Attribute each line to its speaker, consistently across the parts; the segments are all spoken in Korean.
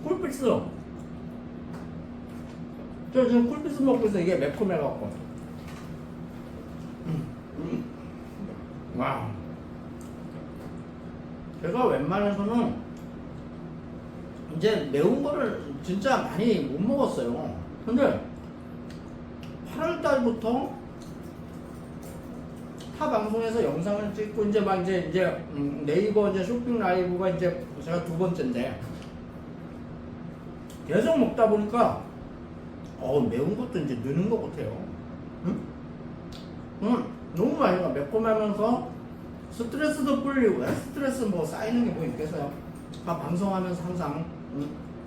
Speaker 1: 쿨피스. 저 지금 쿨피스 먹고 있어. 이게 매콤해갖고. 와. 제가 웬만해서는 이제 매운 거를 진짜 많이 못 먹었어요. 근데 8월달부터 타 방송에서 영상을 찍고 이제 막 이제 네이버 이제 쇼핑 라이브가 이제 제가 2번째인데 계속 먹다 보니까 매운 것도 이제 느는 것 같아요. 너무 많이 가. 매콤하면서 스트레스도 풀리고. 스트레스 뭐 쌓이는 게 뭐 있겠어요. 방송하면서 항상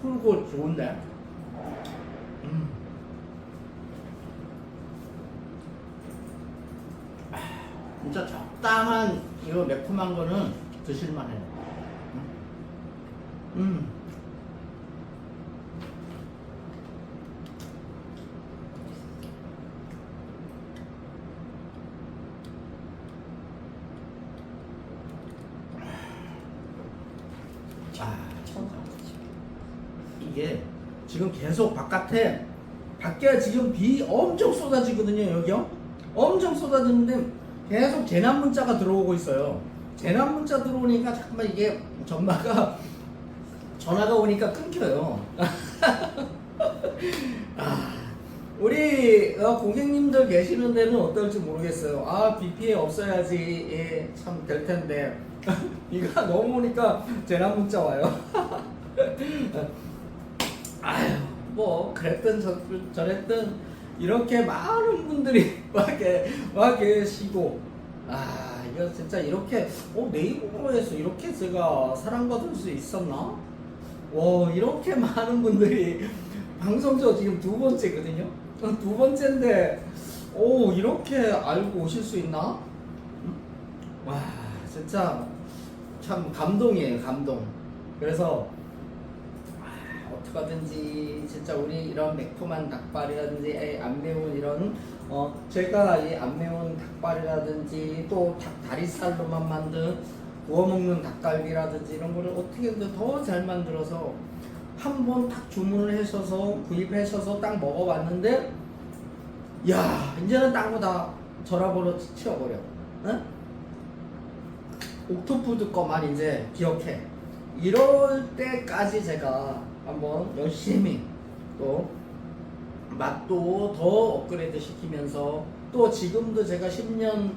Speaker 1: 풀고 좋은데. 진짜 적당한 이거 매콤한 거는 드실만해요. 이게 지금 계속 밖에 지금 비 엄청 쏟아지거든요. 여기요 엄청 쏟아지는데 계속 재난 문자가 들어오고 있어요. 재난 문자 들어오니까 잠깐만 이게 전화가 오니까 끊겨요. 우리 고객님들 계시는 데는 어떨지 모르겠어요. 비 피해 없어야지 참 될 텐데 비가 너무 오니까 재난 문자 와요. 뭐 그랬든 저랬든 이렇게 많은 분들이 와 계시고 이거 진짜 이렇게 네이버에서 이렇게 제가 사랑받을 수 있었나? 이렇게 많은 분들이 방송 저 지금 2번째거든요. 2번째인데 이렇게 알고 오실 수 있나? 와 진짜 참 감동이에요. 감동. 그래서 어떡하든지 진짜 우리 이런 매콤한 닭발이라든지 안 매운 이런 제가 이 안 매운 닭발이라든지 또 닭다리살로만 만든 구워 먹는 닭갈비라든지 이런 거를 어떻게든 더 잘 만들어서 한번 딱 주문을 하셔서 구입하셔서 딱 먹어봤는데 이제는 딴 거 다 전화번호 치워버려. 응? 옥토푸드 거만 이제 기억해. 이럴 때까지 제가 한번 열심히 또 맛도 더 업그레이드 시키면서 또 지금도 제가 10년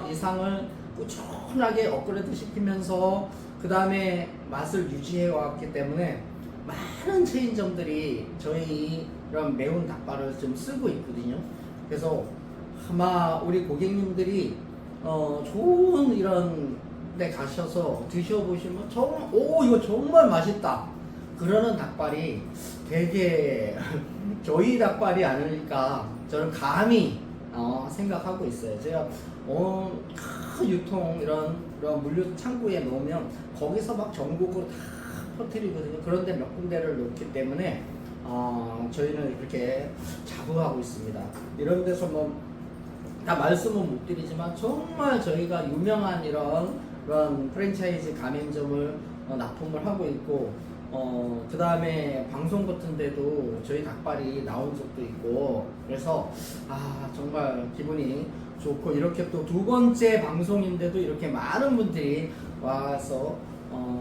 Speaker 1: 이상을 꾸준하게 업그레이드 시키면서 그 다음에 맛을 유지해 왔기 때문에 많은 체인점들이 저희 이런 매운 닭발을 좀 쓰고 있거든요. 그래서 아마 우리 고객님들이 좋은 이런 데 가셔서 드셔보시면 이거 정말 맛있다 그러는 닭발이 되게 저희 닭발이 아닐까 저는 감히 생각하고 있어요. 제가 큰 유통 이런 물류 창고에 놓으면 거기서 막 전국으로 다 퍼뜨리거든요. 그런데 몇 군데를 놓기 때문에 저희는 이렇게 자부하고 있습니다. 이런 데서 뭐 다 말씀은 못 드리지만 정말 저희가 유명한 이런 프랜차이즈 가맹점을 납품을 하고 있고 그 다음에 방송 같은 데도 저희 닭발이 나온 적도 있고 그래서 정말 기분이 좋고 이렇게 또 2번째 방송인데도 이렇게 많은 분들이 와서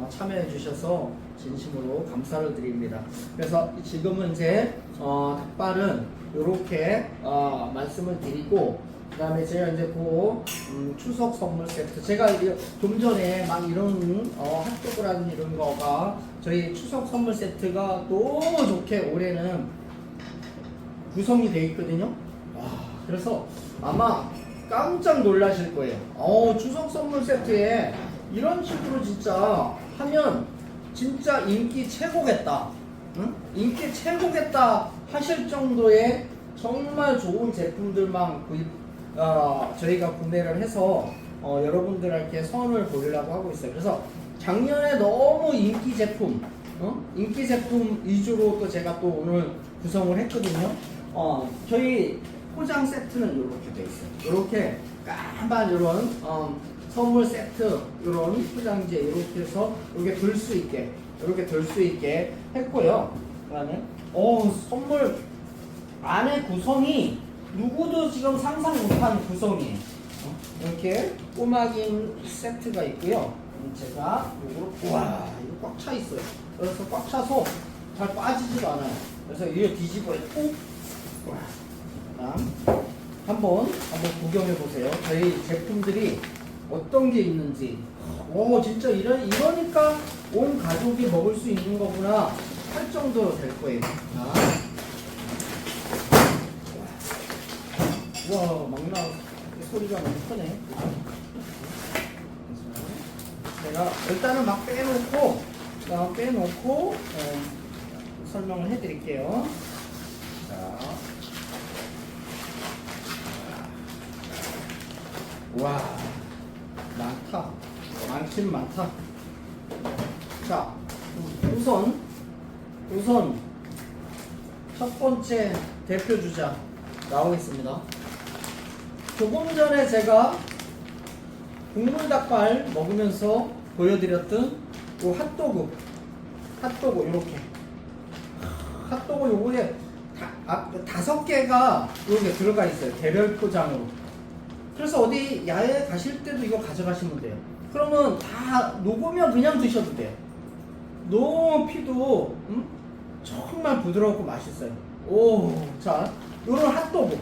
Speaker 1: 참여해 주셔서 진심으로 감사를 드립니다. 그래서 지금은 이제 닭발은 이렇게 말씀을 드리고 그 다음에 제가 이제 추석 선물 세트 제가 좀 전에 막 이런 핫도그라는 이런 거가 저희 추석 선물 세트가 너무 좋게 올해는 구성이 되어 있거든요. 그래서 아마 깜짝 놀라실 거예요. 추석 선물 세트에 이런 식으로 진짜 하면 진짜 인기 최고겠다. 응? 인기 최고겠다 하실 정도의 정말 좋은 제품들만 저희가 구매를 해서 여러분들에게 선을 보이려고 하고 있어요. 그래서 작년에 너무 인기 제품 위주로 또 제가 또 오늘 구성을 했거든요. 저희 포장 세트는 이렇게 돼 있어요. 이렇게 까만 이런 선물 세트 이런 포장지에 이렇게 해서 이게 들 수 있게 이렇게 들 수 있게 했고요. 그다음에 선물 안에 구성이 누구도 지금 상상 못한 구성이에요. 이렇게 꼬마김 세트가 있고요. 제가 요거를 와 이거 꽉 차 있어요. 그래서 꽉 차서 잘 빠지지도 않아요. 그래서 이거 뒤집어 있고 한번 구경해 보세요. 저희 제품들이 어떤 게 있는지. 오 진짜 이러니까 온 가족이 먹을 수 있는 거구나 할 정도로 될 거예요. 자. 와 막나 소리가 너무 크네. 제가 일단은 막 빼놓고 설명을 해드릴게요. 자, 와 많다. 많긴 많다. 자, 우선 첫 번째 대표 주자 나오겠습니다. 조금 전에 제가 국물 닭발 먹으면서 보여드렸던 이 핫도그 요렇게 핫도그 요거에 5개가 이렇게 들어가 있어요. 개별 포장으로. 그래서 어디 야외 가실 때도 이거 가져가시면 돼요. 그러면 다 녹으면 그냥 드셔도 돼요. 너무 피도 정말 부드럽고 맛있어요. 자 요런 핫도그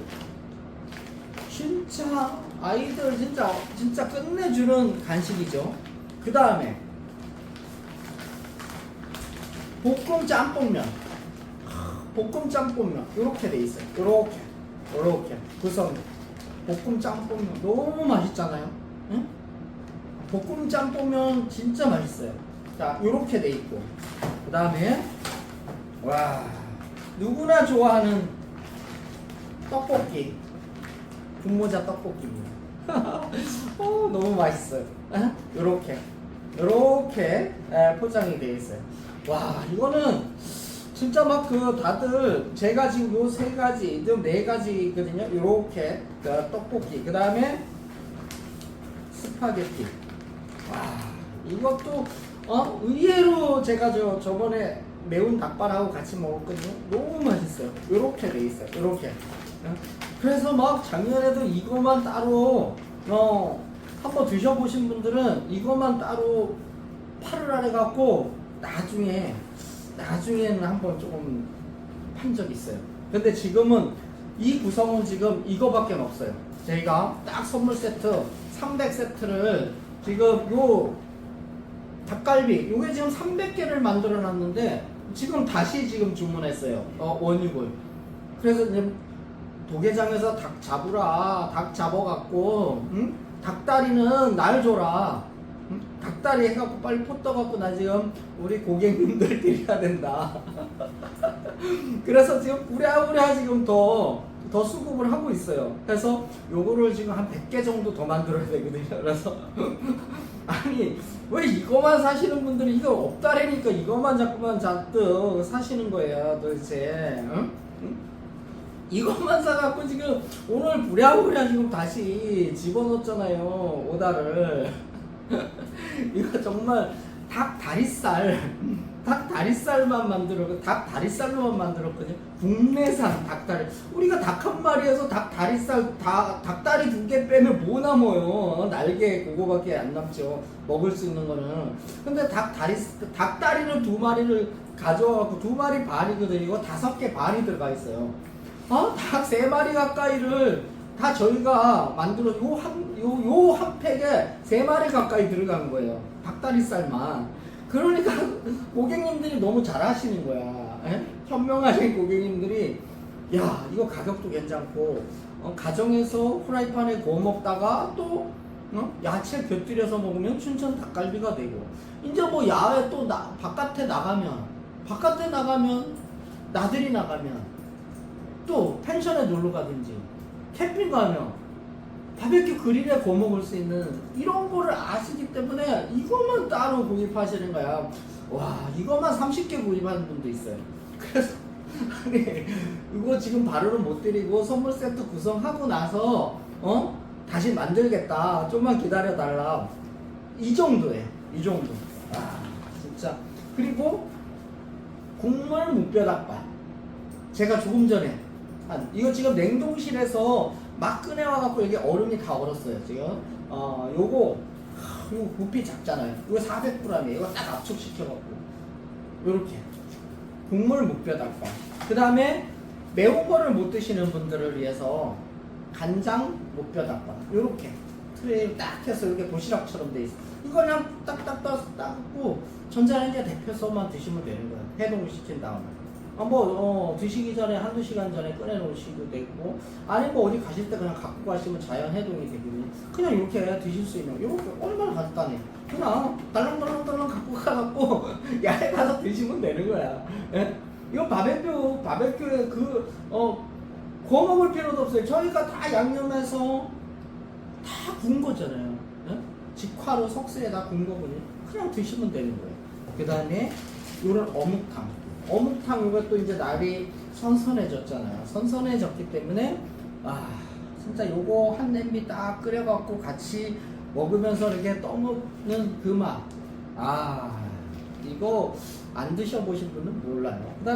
Speaker 1: 진짜 아이들 진짜 끝내주는 간식이죠. 그 다음에 볶음 짬뽕면 요렇게 돼 있어요. 요렇게 구성. 볶음 짬뽕면 너무 맛있잖아요. 응? 볶음 짬뽕면 진짜 맛있어요. 자 요렇게 돼 있고 그 다음에 와 누구나 좋아하는 떡볶이 분모자 떡볶이입니다. 너무 맛있어요. 요렇게 포장이 되어 있어요. 와 이거는 진짜 막 다들 제가 지금 요 3가지, 4가지거든요. 요렇게 떡볶이 그 다음에 스파게티. 와 이것도 의외로 제가 저번에 매운 닭발하고 같이 먹었거든요. 너무 맛있어요. 요렇게 돼 있어요. 요렇게. 그래서 막 작년에도 이거만 따로 한번 드셔보신 분들은 이거만 따로 팔을 안 해갖고 나중에는 한번 조금 판 적이 있어요. 근데 지금은 이 구성은 지금 이거밖에 없어요. 저희가 딱 선물 세트 300세트를 지금 요 닭갈비 요게 지금 300개를 만들어 놨는데 지금 다시 주문했어요. 원육을. 그래서 이제 도계장에서 닭 잡으라. 닭 잡아갖고 닭다리는 날 줘라. 닭다리 해갖고 빨리 포 떠갖고 나 지금 우리 고객님들 드려야 된다. 그래서 지금 부랴부랴 지금 더 수급을 하고 있어요. 그래서 요거를 지금 한 100개 정도 더 만들어야 되거든요. 그래서 아니 왜 이거만 사시는 분들이 이거 없다래니까 이거만 자꾸만 잔뜩 사시는 거예요 도대체. 응? 이것만 사갖고 지금 오늘 부랴부랴 지금 다시 집어넣었잖아요 오다를. 이거 정말 닭다리살로만 만들었거든요. 국내산 닭다리. 우리가 닭 한 마리에서 닭다리살 닭다리 2개 빼면 뭐 남아요? 날개 그거밖에 안 남죠. 먹을 수 있는 거는. 근데 닭다리를 2마리를 가져와갖고 2마리 반이거든요. 이거 5개 반이 들어가 있어요. 닭 3마리 가까이를 다 저희가 만들어 요 한 팩에 3마리 가까이 들어간 거예요. 닭다리살만. 그러니까 고객님들이 너무 잘하시는 거야. 현명하신 고객님들이 야 이거 가격도 괜찮고 가정에서 프라이팬에 구워 먹다가 또 야채 곁들여서 먹으면 춘천 닭갈비가 되고 이제 뭐 야외 또 바깥에 나가면 나들이 나가면 또 펜션에 놀러 가든지 캠핑 가면 바베큐 그릴에 구워 먹을 수 있는 이런 거를 아시기 때문에 이것만 따로 구입하시는 거야. 와 이것만 30개 구입하는 분도 있어요. 그래서 아니 이거 지금 바로는 못 드리고 선물 세트 구성하고 나서 다시 만들겠다. 좀만 기다려 달라. 이 정도예요. 이 정도. 진짜 그리고 국물 무뼈닭발. 제가 조금 전에 이거 지금 냉동실에서 막 꺼내와갖고 여기 얼음이 다 얼었어요 지금. 요거 부피 작잖아요. 이거 400g이에요. 이거 딱 압축시켜갖고 요렇게 국물 무뼈닭발. 그 다음에 매운 거를 못 드시는 분들을 위해서 간장 무뼈닭발. 요렇게 트레이를 딱 해서 이렇게 도시락처럼 돼 있어. 이거 그냥 딱딱 떠서 따고 전자레인지에 데펴서만 드시면 되는 거예요. 해동을 시킨 다음에. 드시기 전에 한두 시간 전에 꺼내 놓으시도 되고, 아니 뭐 어디 가실 때 그냥 갖고 가시면 자연 해동이 되거든요. 그냥 이렇게 드실 수 있는, 이렇게 얼마나 간단해. 그냥 달랑달랑달랑 갖고 가갖고 야외 가서 드시면 되는 거야. 예? 이거 바베큐에 구워 먹을 필요도 없어요. 저희가 다 양념해서 다 구운 거잖아요. 예? 직화로 석쇠에다 구운 거거든요. 그냥 드시면 되는 거예요. 그 다음에 요런 어묵탕 이것도 이제 날이 선선해졌잖아요. 선선해졌기 때문에 진짜 요거 한 냄비 딱 끓여갖고 같이 먹으면서 이렇게 떠먹는 그 맛. 이거 안 드셔보신 분은 몰라요. 그다음에